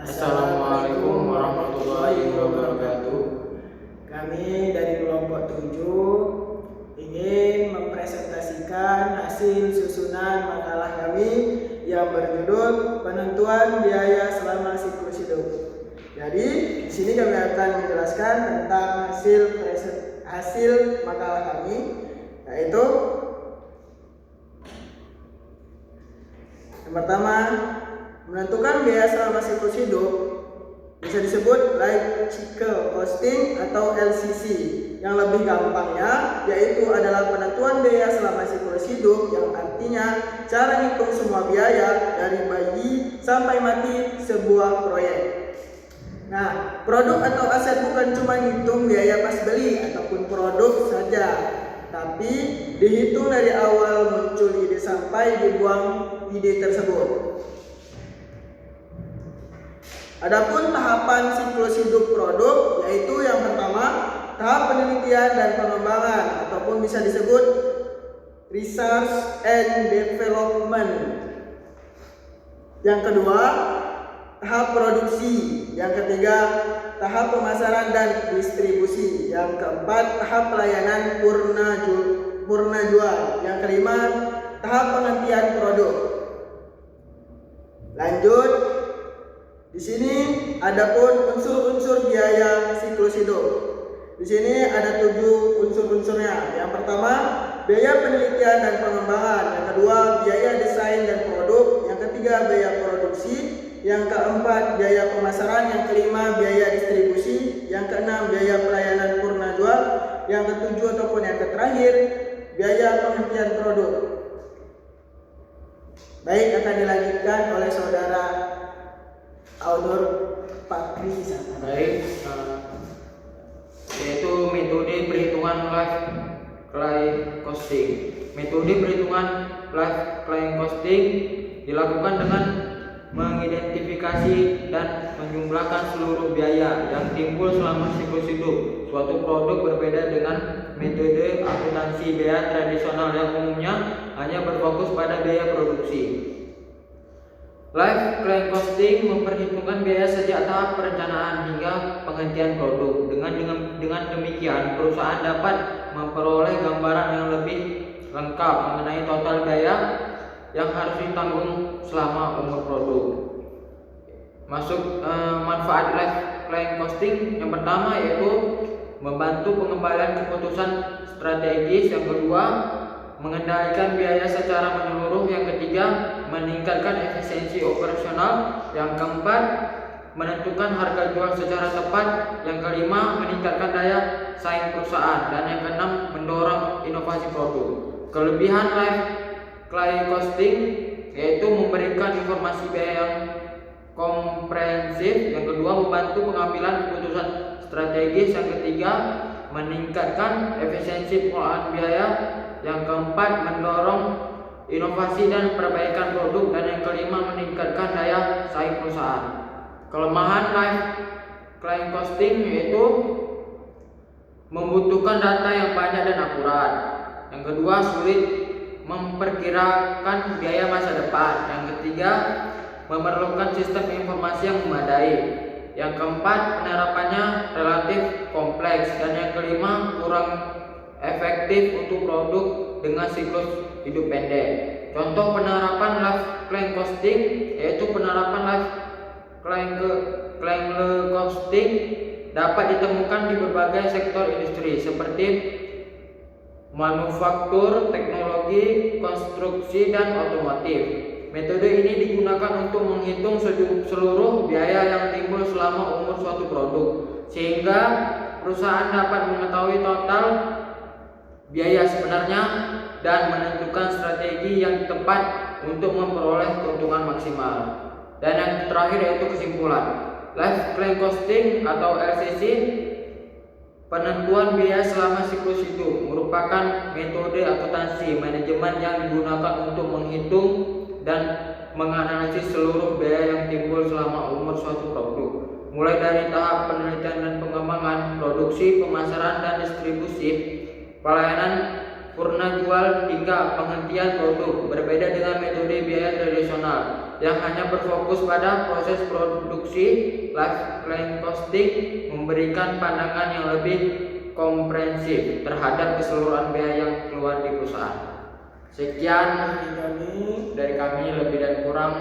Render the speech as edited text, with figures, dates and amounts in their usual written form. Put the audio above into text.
Assalamualaikum warahmatullahi wabarakatuh. Kami dari kelompok 7 ingin mempresentasikan hasil susunan makalah kami yang berjudul Penentuan Biaya Selama Siklus Hidup. Jadi, di sini kami akan menjelaskan tentang hasil makalah kami, yaitu yang pertama, menentukan biaya selama siklus hidup bisa disebut life cycle costing atau LCC. Yang lebih gampangnya yaitu adalah penentuan biaya selama siklus hidup, yang artinya cara hitung semua biaya dari bayi sampai mati sebuah proyek. Nah, produk atau aset bukan cuma hitung biaya pas beli ataupun produk saja, tapi dihitung dari awal muncul ide sampai dibuang ide tersebut. Adapun tahapan siklus hidup produk yaitu yang pertama, tahap penelitian dan pengembangan ataupun bisa disebut research and development. Yang kedua, tahap produksi. Yang ketiga, tahap pemasaran dan distribusi. Yang keempat, tahap pelayanan purna jual. Yang kelima, tahap penghentian produk. Lanjut, di sini adapun unsur-unsur biaya siklus hidup. Di sini ada 7 unsur-unsurnya. Yang pertama, biaya penelitian dan pengembangan. Yang kedua, biaya desain dan produk. Yang ketiga, biaya produksi. Yang keempat, biaya pemasaran. Yang kelima, biaya distribusi. Yang keenam, biaya pelayanan purna jual. Yang ketujuh ataupun yang terakhir, biaya penghentian produk. Baik, akan dilanjutkan oleh saudara Audur Pakri sana. Baik, yaitu metode perhitungan life cycle costing. Metode perhitungan life cycle costing dilakukan dengan mengidentifikasi dan menjumlahkan seluruh biaya yang timbul selama siklus hidup suatu produk, berbeda dengan metode akuntansi biaya tradisional yang umumnya hanya berfokus pada biaya produksi. Life cycle costing memperhitungkan biaya sejak tahap perencanaan hingga penghentian produk. Dengan demikian, perusahaan dapat memperoleh gambaran yang lebih lengkap mengenai total biaya yang harus ditanggung selama umur produk. Masuk manfaat life cycle costing yang pertama yaitu membantu pengembalian keputusan strategis. Yang kedua, mengendalikan biaya secara menyeluruh. Yang ketiga, meningkatkan efisiensi operasional. Yang keempat, menentukan harga jual secara tepat. Yang kelima, meningkatkan daya saing perusahaan. Dan yang keenam, mendorong inovasi produk. Kelebihan life cycle costing yaitu memberikan informasi biaya yang komprehensif. Yang kedua, membantu pengambilan keputusan strategis. Yang ketiga, meningkatkan efisiensi pengelolaan biaya. Yang keempat, mendorong inovasi dan perbaikan produk. Dan yang kelima, meningkatkan daya saing perusahaan. Kelemahan life cycle costing yaitu membutuhkan data yang banyak dan akurat. Yang kedua, sulit memperkirakan biaya masa depan. Yang ketiga, memerlukan sistem informasi yang memadai. Yang keempat, penerapannya relatif kompleks. Dan yang kelima, kurang efektif untuk produk dengan siklus hidup pendek. Contoh penerapan life cycle costing yaitu penerapan life cycle costing dapat ditemukan di berbagai sektor industri seperti manufaktur, teknologi, konstruksi, dan otomotif. Metode ini digunakan untuk menghitung seluruh biaya yang timbul selama umur suatu produk, sehingga perusahaan dapat mengetahui total biaya sebenarnya dan menentukan strategi yang tepat untuk memperoleh keuntungan maksimal. Dan yang terakhir yaitu kesimpulan. Life cycle costing atau LCC, penentuan biaya selama siklus hidup, merupakan metode akuntansi manajemen yang digunakan untuk menghitung dan menganalisis seluruh biaya yang timbul selama umur suatu produk, mulai dari tahap penelitian dan pengembangan, produksi, pemasaran dan distribusi, pelayanan purna jual hingga penghentian produk. Berbeda dengan metode biaya tradisional, yang hanya berfokus pada proses produksi. Lifecycle costing memberikan pandangan yang lebih komprehensif terhadap keseluruhan biaya yang keluar di perusahaan. Sekian dari kami, lebih dan kurang